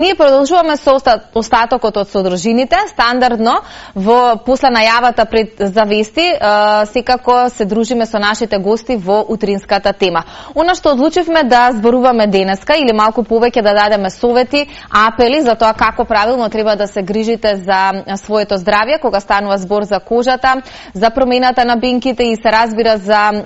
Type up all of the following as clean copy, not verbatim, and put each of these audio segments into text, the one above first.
Ние продолжуваме со остатокот од содржините. Стандардно, после најавата пред завести, секако се дружиме со нашите гости во утринската тема. Она што одлучивме да зборуваме денеска или малку повеќе да дадеме совети, апели за тоа како правилно треба да се грижите за своето здравје, кога станува збор за кожата, за промената на бенките и се разбира за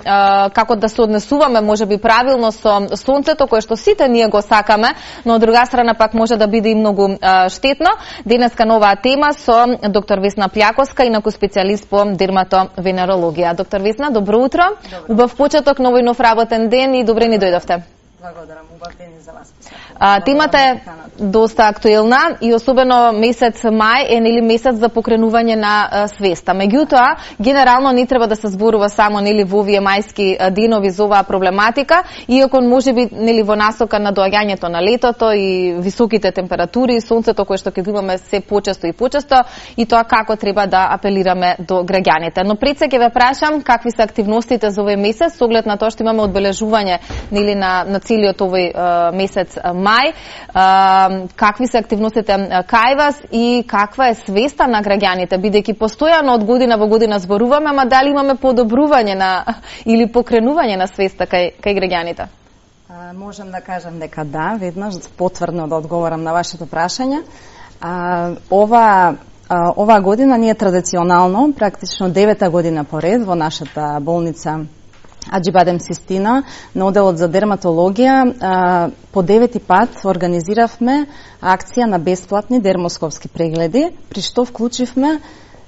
како да се однесуваме можеби правилно со сонцето, кое што сите ние го сакаме, но од друга страна пак може да биде и многу штетно. Денеска на оваа тема со доктор Весна Плјаковска, инаку специјалист по дерматовенерологија. Доктор Весна, добро утро. Убав почеток на овој нов работен ден и добре ни дојдовте. Благодарам, убав ден и за вас. Темата е доста актуелна и особено месец мај е нели месец за покренување на свеста. Меѓутоа, генерално не треба да се зборува само нели во овие мајски денови за оваа проблематика, иако можеби нели во насока на доаѓањето на летото и високите температури, сонцето кое што ќе го имаме се почесто и почесто, и тоа како треба да апелираме до граѓаните. Но пред се ќе ве прашам какви се активностите за овој месец, со оглед на тоа што имаме одбележување нели на целиот овој месец мај, какви се активностите кај вас и каква е свеста на граѓаните, бидејќи постојано од година во година зборуваме, ама дали имаме подобрување на или покренување на свеста кај граѓаните? Можам да кажам дека да, веднаш потврдно да одговорам на вашето прашање. Ова година ние традиционално, практично 9-та година поред во нашата болница Аџибадем Систина, на оделот за дерматологија, по 9-ти пат организиравме акција на бесплатни дермоскопски прегледи, при што вклучивме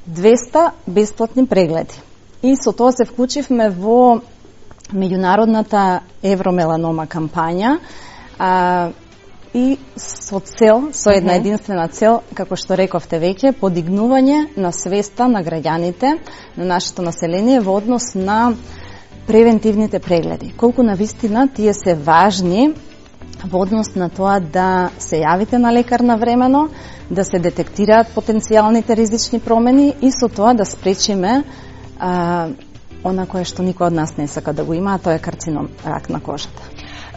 200 бесплатни прегледи. И со тоа се вклучивме во меѓународната евромеланома кампања, и со една единствена цел, како што рековте веќе, подигнување на свеста на граѓаните, на нашето население во однос на превентивните прегледи. Колку навистина тие се важни во однос на тоа да се јавите на лекар навремено, да се детектираат потенцијалните ризични промени и со тоа да спречиме она кое што никој од нас не сака да го има, а тоа е карцином, рак на кожата.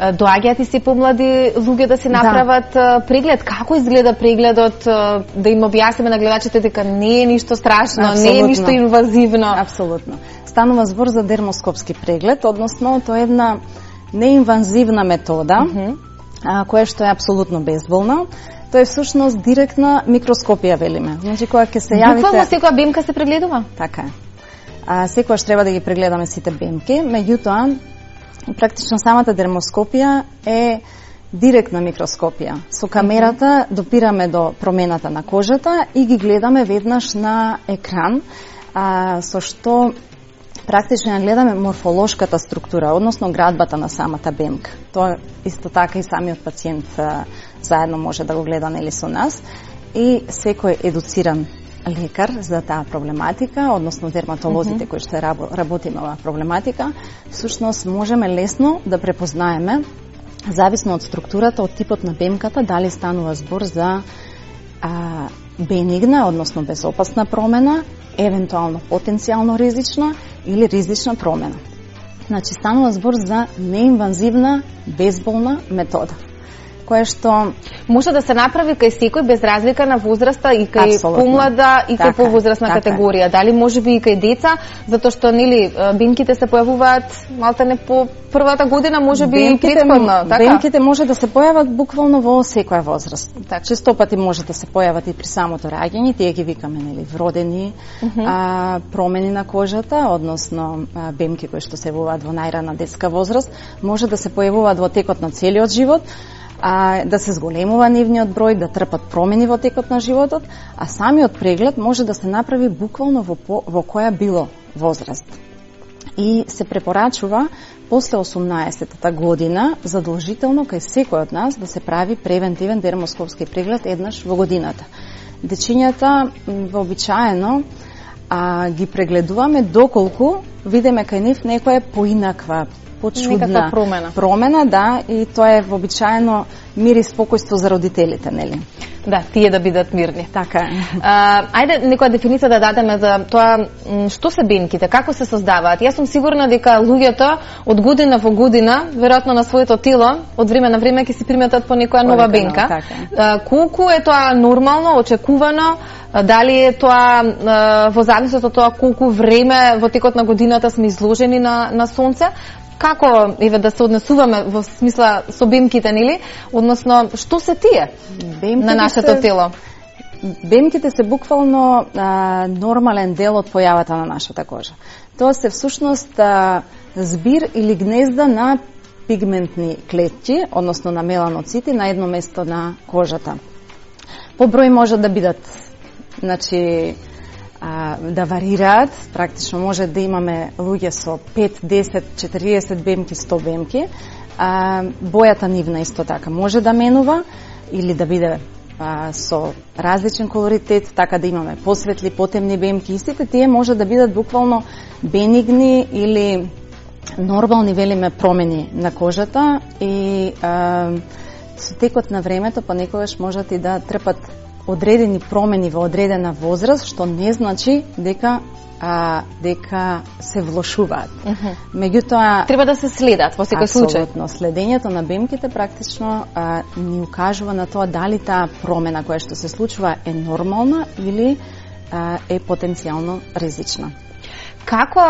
Доаѓаат и се помлади луѓе да се направат преглед. Како изгледа прегледот, да им објасниме на гледачите дека не е ништо страшно, не е ништо инвазивно? Апсолутно. Станува збор за дермоскопски преглед, односно тоа е една неинвазивна метода, која што е апсолутно безболна. Тоа е всушност директна микроскопија, велиме. Значи, кога ќе се јавите... Буквално секоја бемка се прегледува? Така е. Секојаш треба да ги прегледаме сите бемки, меѓутоа, практично самата дермоскопија е директна микроскопија. Со камерата допираме до промената на кожата и ги гледаме веднаш на екран, со што практично ја гледаме морфолошката структура, односно градбата на самата бемка. Тоа исто така и самиот пациент заедно може да го гледа нели со нас, и секој едуциран лекар за таа проблематика, односно дерматолозите кои што работиме оваа проблематика, всушност можеме лесно да препознаеме, зависно од структурата, од типот на бемката, дали станува збор за бенигна, односно безопасна промена, евентуално потенцијално ризична или ризична промена. Значи, станува збор за неинвазивна, безболна метода, која што може да се направи кај секој без разлика на возраста, и кај помлада и кај повозрастна категорија. Дали можеби и кај деца, затоа што нели бенките се појавуваат малтане по првата година, можеби и претходно, така? Бенките може да се појават буквално во секоја возраст. Често пати може да се појават и при самото раѓање, тие ги викаме нели вродени промени на кожата, односно бемки кои што се јавуваат во најрана детска возраст, може да се појавуваат во текот на целиот живот, да се зголемува нивниот број, да трпат промени во текот на животот, а самиот преглед може да се направи буквално во која било возраст. И се препорачува после 18-та година задолжително кај секој од нас да се прави превентивен дермоскопски преглед еднаш во годината. Дечињата вообичаено ги прегледуваме доколку видиме кај нив некоја поинаква почудна промена, да, и тоа е вообичаено мир и спокојство за родителите, нели? Да, тие да бидат мирни. Така е. Ајде некоја дефиниција да дадеме за тоа што се бемките, како се создаваат. Јас сум сигурна дека луѓето од година во година, веројатно на своето тело, од време на време ќе си приметат по некоја нова бенка. Така. Колку е тоа нормално, очекувано? Дали е тоа во зависност од тоа колку време во текот на годината сме изложени на сонце? Како да се однесуваме во смисла со бемките, нели? Односно, што се тие на нашето тело? Бемките се буквално нормален дел од појавата на нашата кожа. Тоа се всушност збир или гнезда на пигментни клетки, односно на меланоцити на едно место на кожата. По број може да бидат, значи, да варираат, практично може да имаме луѓе со 5, 10, 40 бемки, 100 бемки. Бојата нивна исто така може да менува или да биде со различен колоритет, така да имаме посветли, потемни бемки. Истите тие може да бидат буквално бенигни или нормални, велиме, промени на кожата и со текот на времето понекогаш можат и да трпат одредени промени во одредена возраст, што не значи дека се влошуваат. Меѓутоа треба да се следат во секој случај. Апсолутно, следењето на бемките практично ни укажува на тоа дали таа промена која што се случува е нормална или е потенцијално ризична. Како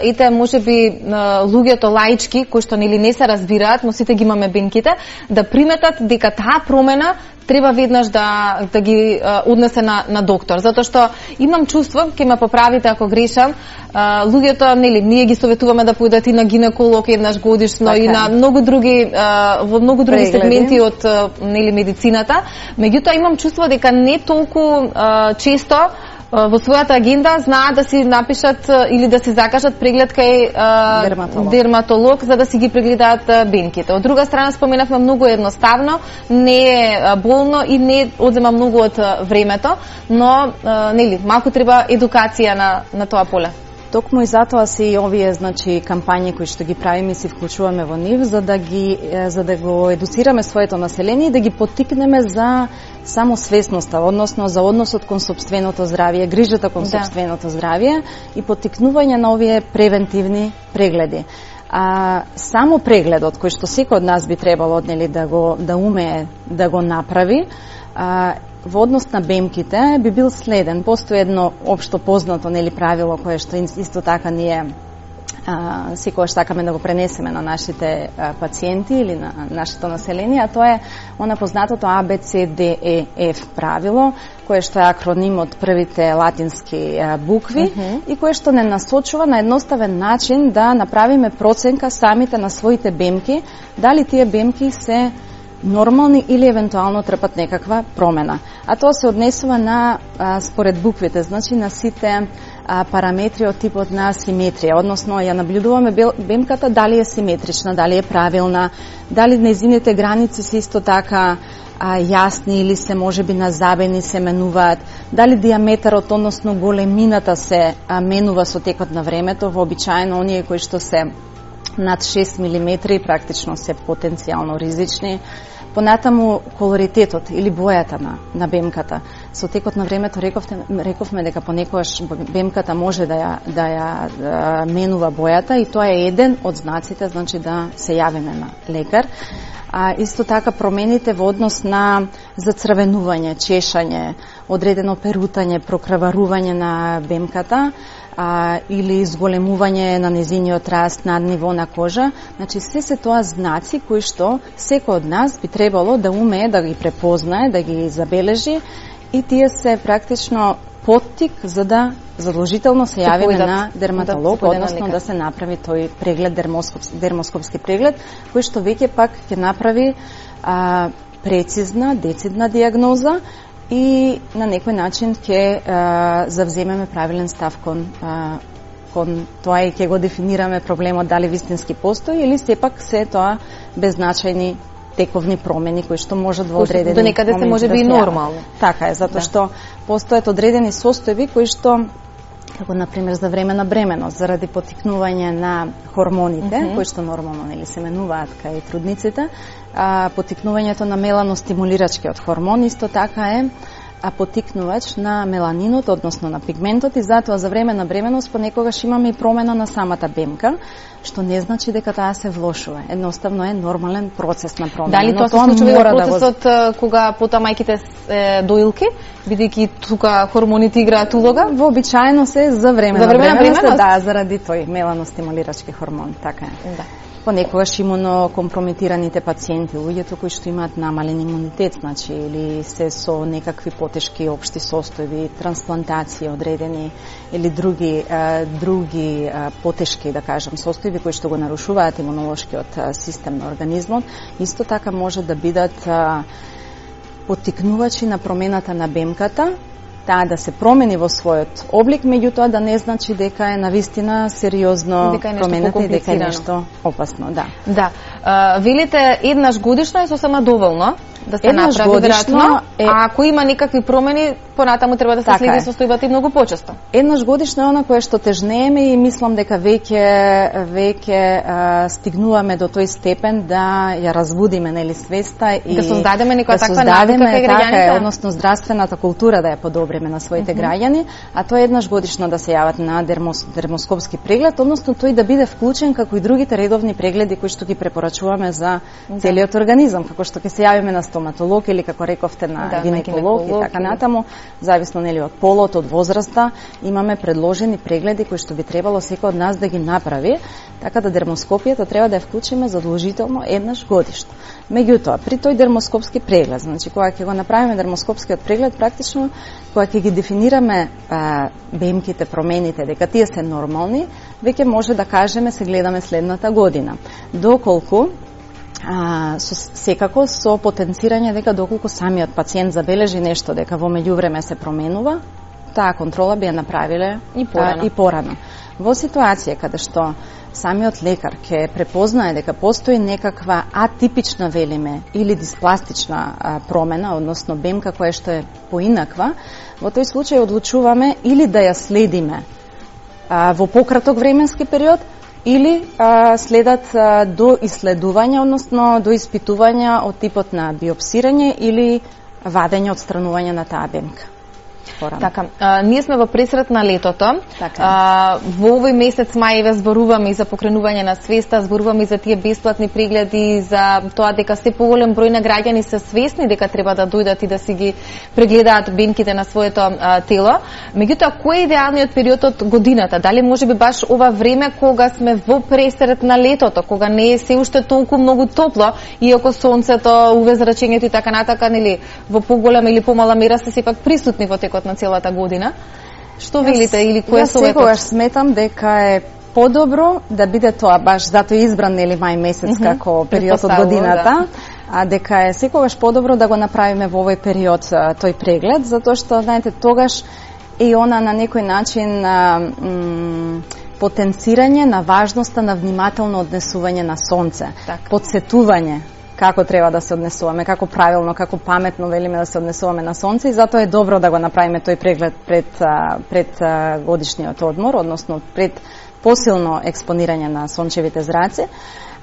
ете можеби луѓето лаички кои што нели не се разбираат, но сите ги имаме бенките, да приметат дека таа промена треба веднаш да ги однесе на доктор, затоа што имам чувство, ќе ме поправите ако грешам, луѓето нели ние ги советуваме да појдат и на гинеколог еднаш годишно и на многу други во многу други сегменти од нели медицината, меѓутоа имам чувство дека не толку често во својата агенда знаат да си напишат или да се закажат преглед кај дерматолог за да си ги прегледаат бенките. Од друга страна споменавме многу едноставно, не е болно и не одзема многу од времето, но нели малку треба едукација на тоа поле. Токму и затоа се и овие, значи, кампањи кои што ги правиме и се вклучуваме во нив за да го едуцираме своето население и да ги поттикнеме за самосвесноста, односно за односот кон сопственото здравје, грижата кон сопственото здравје и поттикнување на овие превентивни прегледи. Само прегледот кој што секој од нас би требало нели да умее да го направи, во однос на бемките би бил следен. Постои едно општо познато нели правило кое што исто така ние секогаш сакаме да го пренесеме на нашите пациенти или на нашето население, а тоа е она познатото ABCDEF правило, кое што е акроним од првите латински букви и кое што не насочува на едноставен начин да направиме проценка самите на своите бемки, дали тие бемки се нормални или евентуално трпат некаква промена. А тоа се однесува на според буквите, значи на сите параметри од типот на симетрија, односно ја наблюдуваме бемката дали е симетрична, дали е правилна, дали нејзините граници се исто така јасни или се можеби назабени се менуваат, дали диаметарот, односно големината се менува со текот на времето, вообичаено оние кои што се над 6 мм практично се потенцијално ризични. Понатаму колоритетот или бојата на бемката. Со текот на времето рековме дека понекогаш бемката може да ја менува бојата и тоа е еден од знаците, значи да се јавиме на лекар. Исто така промените во однос на зацрвенување, чешање, одредено перутање, прокрварување на бемката, или изголемување на незиниот раст над ниво на кожа. Значи се тоа знаци кои што секој од нас би требало да умее да ги препознае, да ги забележи и тие се практично поттик за да задолжително се јавиме на дерматолог, односно да се направи тој преглед, дермоскопски преглед, кој што веќе пак ќе направи прецизна, децидна дијагноза и на некој начин ќе завземеме правилен став кон тоа и ќе го дефинираме проблемот дали вистински постои или сепак се тоа беззначајни тековни промени кои што можат во одредени до некаде се може би и нормално. Така е, затоа што постојат одредени состојби кои што како например за време на бременост, заради поттикнување на хормоните, кои што нормално нели се менуваат кај трудниците, поттикнувањето на меланостимулирачкиот хормон исто така е поттикнувач на меланинот, односно на пигментот, и затоа за време на бременост понекогаш имаме и промена на самата бемка, што не значи дека таа се влошува. Едноставно е нормален процес на промена. Дали тоа се случува и во процесот кога потоа мајките се доилки, бидејќи тука хормоните играат улога? Вообичаено се за време на бременост, да, заради тој меланостимулирачки хормон, така е. Да. Понекогаш имунокомпрометираните пациенти, луѓето кои што имаат намален имунитет, значи или се со некакви потешки општи состојби, трансплантации одредени или други потешки, да кажам, состојби кои што го нарушуваат имунолошкиот систем на организмот, исто така може да бидат поттикнувачи на промената на бемката, таа да се промени во својот облик, меѓутоа да не значи дека е навистина сериозно промената и дека е нешто опасно. Да. Да. Велите еднаш годишно е сосема доволно да се направи веројатно, а ако има некакви промени, понатаму треба да се следи состојбата и многу почесто. Еднаш годишно е она кое што тежнееме и мислам дека веќе стигнуваме до тој степен да ја разбудиме нели свеста и да создадеме некоја таква навика кај граѓаните, односно здравствената култура да ја подобриме на своите граѓани, а тоа еднаш годишно да се јават на дермоскопски преглед, односно тој да биде вклучен како и другите редовни прегледи кои што ги препорачуваме за целиот организам, како што ќе се јавиме на стоматолог или како рековте на гинеколог и така натаму, зависно нели од полот, од возраста, имаме предложени прегледи кои што би требало секој од нас да ги направи, така да дермоскопијата треба да ја вклучиме задолжително еднаш годишно. Меѓутоа, при тој дермоскопски преглед, значи кога ќе го направиме дермоскопскиот преглед, практично кога ќе ги дефинираме бемките, промените, дека тие се нормални, веќе може да кажеме се гледаме следната година. Доколку секако со потенцирање дека доколку самиот пациент забележи нешто дека во меѓувреме се променува, таа контрола би ја направиле и порано. Во ситуација каде што самиот лекар ќе препознае дека постои некаква атипична, велиме, или диспластична промена, односно бемка која што е поинаква, во тој случај одлучуваме или да ја следиме во пократок временски период, или следат до исследување, односно до испитувања од типот на биопсирање или вадење, отстранување на таа бемка. Така, ние сме во пресрет на летото. Во овој месец мај зборуваме и за покренување на свеста, зборуваме и за тие бесплатни прегледи, за тоа дека се поголем број на граѓани се свесни дека треба да дојдат и да си ги прегледаат бемките на своето тело. Меѓутоа, кој е идеалниот период од годината? Дали можеби баш ова време кога сме во пресрет на летото, кога не е се уште толку многу топло, иако сонцето, UV-зрачењето и така натака, нели, во поголема или помала мера се сепак присутни во текот на целата година. Што велите или кој е советот? Јас секогаш сметам дека е подобро да биде тоа баш затоа избран нели мај месец како период од годината, а дека е секогаш подобро да го направиме во овој период тој преглед, затоа што знаете тогаш е она на некој начин потенцирање на важноста на внимателно однесување на сонце, подсетување како треба да се однесуваме, како правилно, како паметно велиме да се однесуваме на сонце, и затоа е добро да го направиме тој преглед пред годишниот одмор, односно пред посилно експонирање на сончевите зраци.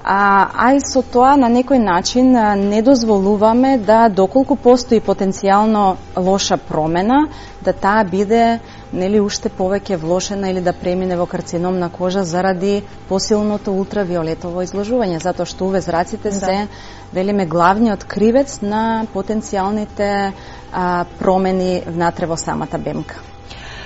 А и со тоа на некој начин не дозволуваме да доколку постои потенцијално лоша промена, да таа биде нели уште повеќе влошена или да премине во карцином на кожа заради посилното ултравиолетово изложување, затоа што UV-зраците се велиме главниот кривец на потенцијалните промени внатре во самата бемка.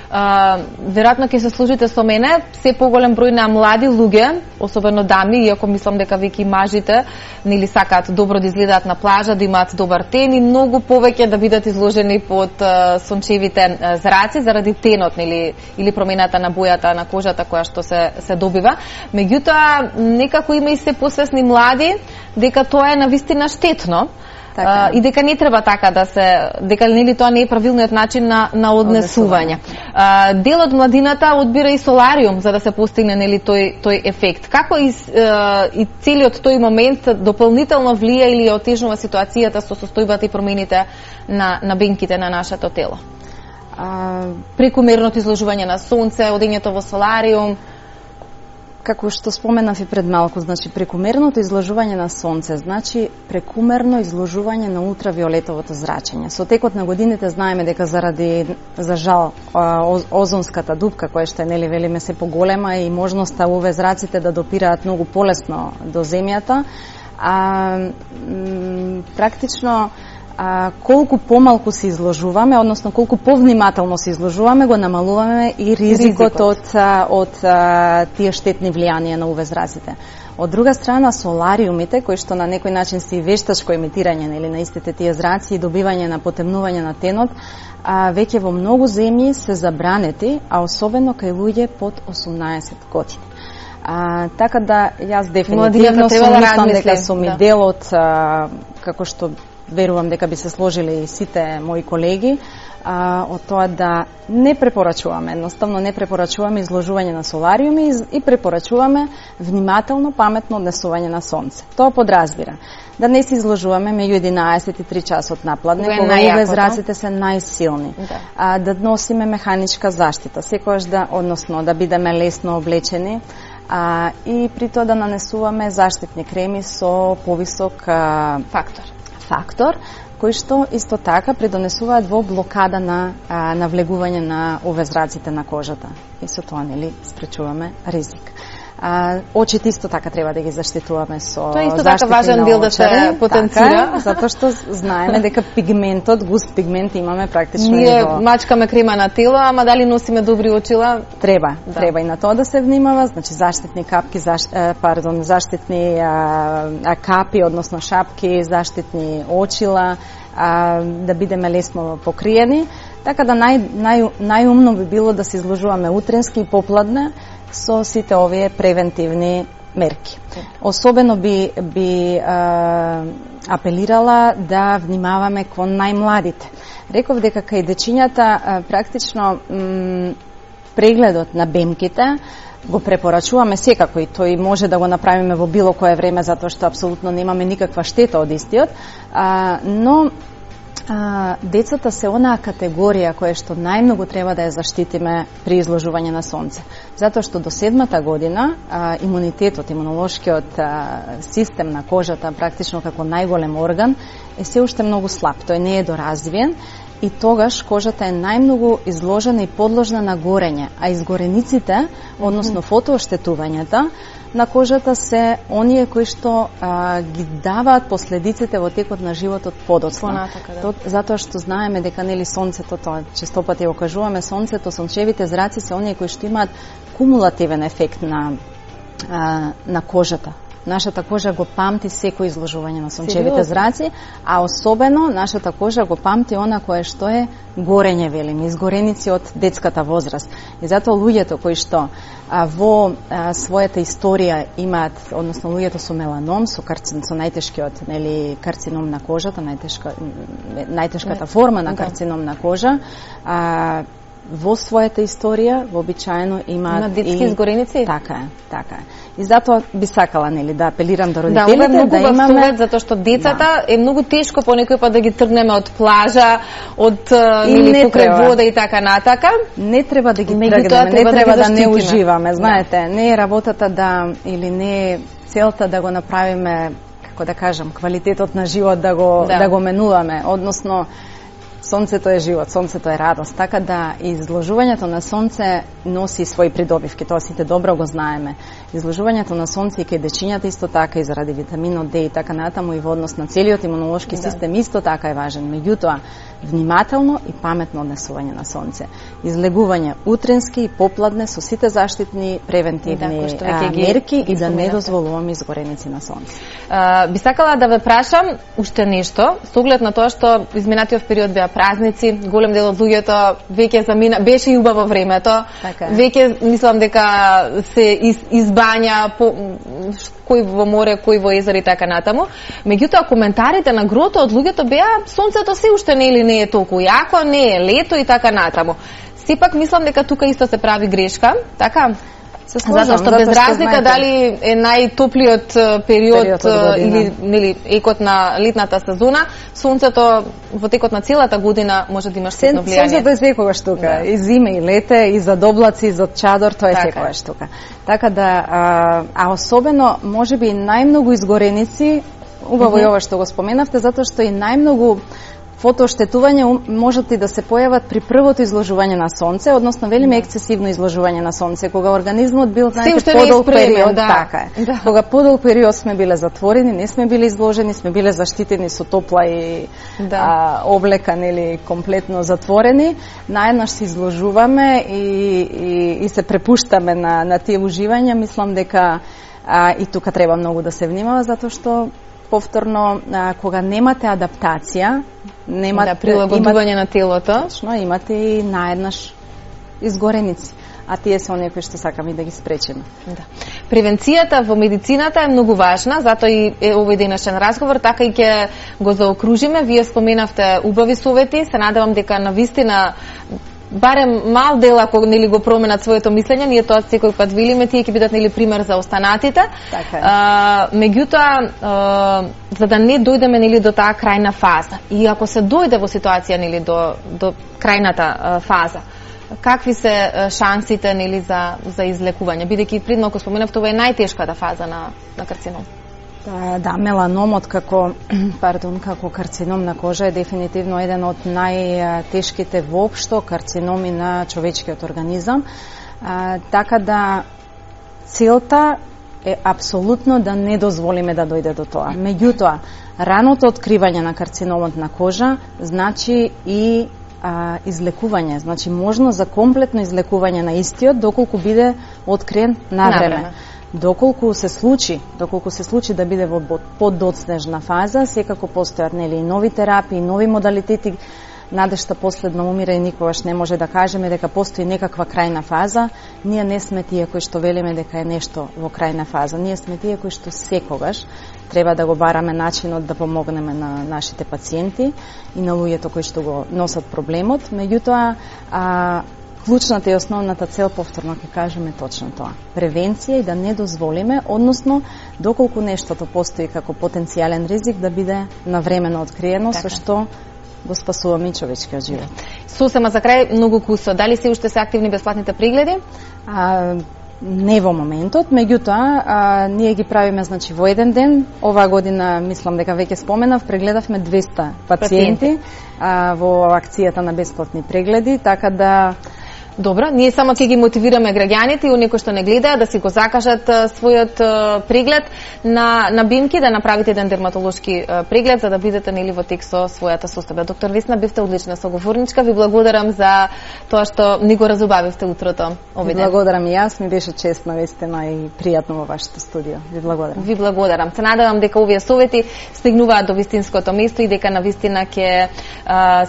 Веројатно ќе се служите со мене, се поголем број на млади луѓе, особено дами, иако мислам дека веќе и мажите нели сакаат добро да изгледаат на плажа, да имаат добар тен и многу повеќе да бидат изложени под сончевите зраци заради тенот нели или промената на бојата на кожата која што се добива. Меѓутоа некако има и се посвесни млади дека тоа е навистина штетно. И дека не треба така да се, дека нели тоа не е правилниот начин на однесување. Дел од младината одбира и солариум за да се постигне нели тој ефект. Како и целиот тој момент дополнително влија или отежнува ситуацијата со состојбата и промените на бенките на нашето тело? Прекумерното изложување на сонце, одењето во солариум. Како што споменав и пред малку, значи прекумерното изложување на сонце, значи прекумерно изложување на ултравиолетовото зрачење. Со текот на годините знаеме дека заради, за жал, озонската дупка, која што е, нели, велиме, се поголема и можноста UV зраците да допираат многу полесно до земјата, практично колку помалку се изложуваме, односно колку повнимателно се изложуваме, го намалуваме и ризикот од тие штетни влијанија на UV зраците. Од друга страна, солариумите, кои што на некој начин се и вештачко емитирање, нели, на истите тие зраци и добивање на потемнување на тенот, веќе во многу земји се забранети, а особено кај луѓе под 18 години. Така да, јас дефинитивно сум дека сум и дел од, како што верувам дека би се сложили и сите мои колеги, од тоа да не препорачуваме, едноставно не препорачуваме изложување на солариуми и препорачуваме внимателно, паметно однесување на сонце. Тоа подразбира да не се изложуваме меѓу 11 и 3 часот напладне, кога UV зраците се најсилни. Да носиме механичка заштита, секогаш односно да бидеме лесно облечени, и при тоа да нанесуваме заштитни креми со повисок фактор, кои што исто така придонесуваат во блокада на навлегување на UV зраците на кожата. И со тоа, нели, спречуваме ризик. Очите исто така треба да ги заштитуваме со тоа исто така важен дел да се потенцира, така, затоа што знаеме дека пигментот, густ пигмент имаме практично. Ние мачкаме крема на тело, ама дали носиме добри очила? Треба и на тоа да се внимава, значи заштитни капки, заштитни капи, односно шапки, заштитни очила, да бидеме лесно покриени, така да најумно би било да се изложуваме утренски и попладне со сите овие превентивни мерки. Особено би апелирала да внимаваме кон најмладите. Реков дека кај дечињата практично прегледот на бемките го препорачуваме секако и тој може да го направиме во било кое време, затоа што апсолутно немаме никаква штета од истиот, но децата се онаа категорија која што најмногу треба да ја заштитиме при изложување на сонце. Затоа што до 7-та година имунитетот, имунолошкиот систем на кожата, практично како најголем орган, е се уште многу слаб. Тој не е доразвиен и тогаш кожата е најмногу изложена и подложна на горење, а изгорениците, односно фотооштетувањата на кожата се оние кои што ги даваат последиците во текот на животот подоцна. Затоа што знаеме дека, нели, сонцето, тоа честопати го кажуваме, сонцето, сончевите зраци се оние кои што имаат кумулативен ефект на кожата. Нашата кожа го памти секој изложување на сончевите зраци, а особено нашата кожа го памти она кое што е горење, велиме, изгореници од детската возраст. И затоа луѓето кои што во својата историја имаат, односно луѓето со меланом, со најтешкиот, нели, карцином на кожата, најтешката форма на карцином на кожа, во својата историја вообичаено имаат на детски изгореници. Така е. И затоа би сакала, нели, да апелирам до родителите да имаме совет, затоа што децата е многу тешко понекој пат да ги тргнеме од плажа, од покрај вода и така натака. Не треба да ги тргнеме, не треба да не уживаме, знаете, не е работата или не е целта да го направиме, како да кажам, квалитетот на живот да го менуваме, односно сонцето е живот, сонцето е радост, така да изложувањето на сонце носи своји придобивки, тоа сите добро го знаеме. Изложувањето на сонце и кај дечињата исто така и заради витаминот Д и така натаму и во однос на целиот имунолошки систем исто така е важен. Меѓутоа, внимателно и паметно однесување на сонце. Излегување утренски и попладне со сите заштитни превентивни мерки и да не дозволуваме изгореници на сонце. Би сакала да ве прашам уште нешто, со оглед на тоа што изминатиот период беа празници, голем дел од луѓето веќе замина, беше и убаво времето. Веќе мислам дека се избања кој во море, кој во езеро и така натаму. Меѓутоа коментарите на грото од луѓето беа сонцето се уште не е толку јако, не е лето и така натаму. Сепак мислам дека тука исто се прави грешка, така? Затоа што без разлика дали е најтоплиот период или екот на летната сезона, сонцето во текот на целата година може да има штетно влијание. Сонцето е секогаш тука, и зима и лете, и за облаци, и за чадор, тоа е секогаш тука. Така да, а особено можеби најмногу изгореници, убаво и ова што го споменавте, затоа што и најмногу фотооштетување можат и да се појават при првото изложување на сонце, односно велиме ексцесивно изложување на сонце, кога организмот бил подолг период, така е. Кога подолг период сме биле затворени, не сме биле изложени, сме биле заштитени со топла и облека, нели, комплетно затворени, наеднаш се изложуваме и се препуштаме на тие уживања, мислам дека и тука треба многу да се внимава, затоа што повторно, кога немате адаптација, немате прилагодување на телото, точно, имате и наеднаш изгореници, а тие се оние кои што сакаме да ги спречиме. Да. Превенцијата во медицината е многу важна, затоа и е овој денешен разговор, така и ќе го заокружиме. Вие споменавте убави совети, се надевам дека навистина барем мал дел ако нели го променат своето мислење, ние тоа секој пат велиме, тие ќе бидат нели пример за останатите. Така меѓутоа за да не дојдеме нели до таа крајна фаза. И ако се дојде во ситуација нели до крајната фаза, какви се шансите нели за излекување, бидејќи пред малку споменавте ова е најтешката фаза на карцином. Да, меланомот како карцином на кожа е дефинитивно еден од најтешките воопшто карциноми на човечкиот организам. Така да целта е апсолутно да не дозволиме да дојде до тоа. Меѓутоа, раното откривање на карциномот на кожа значи и излекување, значи можно за комплетно излекување на истиот доколку биде откриен навреме. Доколку се случи да биде во поддоцнежна фаза, секако постојат нели и нови терапии, нови модалитети. Надежта последно умира и никогаш не може да кажеме дека постои некаква крајна фаза. Ние не сме тие кои што велиме дека е нешто во крајна фаза. Ние сме тие кои што секогаш треба да го бараме начинот да помогнеме на нашите пациенти и на луѓето кои што го носат проблемот. Меѓутоа, клучната и основната цел, повторно ќе кажеме точно тоа. Превенција и да не дозволиме, односно, доколку нештото постои како потенцијален ризик, да биде навремено откриено, со што го спасуваме и човечкиот живот. Сосема за крај, многу кусо. Дали се уште се активни бесплатните прегледи? Не во моментот, меѓутоа, ние ги правиме значи во еден ден. Оваа година, мислам дека веќе споменав, прегледавме 200 пациенти во акцијата на бесплатни прегледи, така да Добро, ние само ќе ги мотивираме граѓаните и оние кои што не гледаат да си го закажат својот преглед на бимки, да направите еден дерматолошки преглед за да бидете нели во тек со својата состојба. Доктор Весна, бевте одлична соговорничка, ви благодарам за тоа што ни го разубавивте утрото овој ден. Благодарам и јас, ми беше чест навистина и пријатно во вашето студио. Ви благодарам. Ви благодарам. Се надевам дека овие совети стигнуваат до вистинското место и дека навистина ќе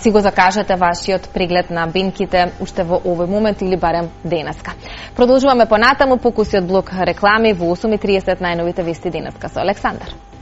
си го закажете вашиот преглед на бимките уште во овој момент или барем денеска. Продолжуваме понатаму, покусиот блок реклами во 8:30 најновите вести денеска со Александар.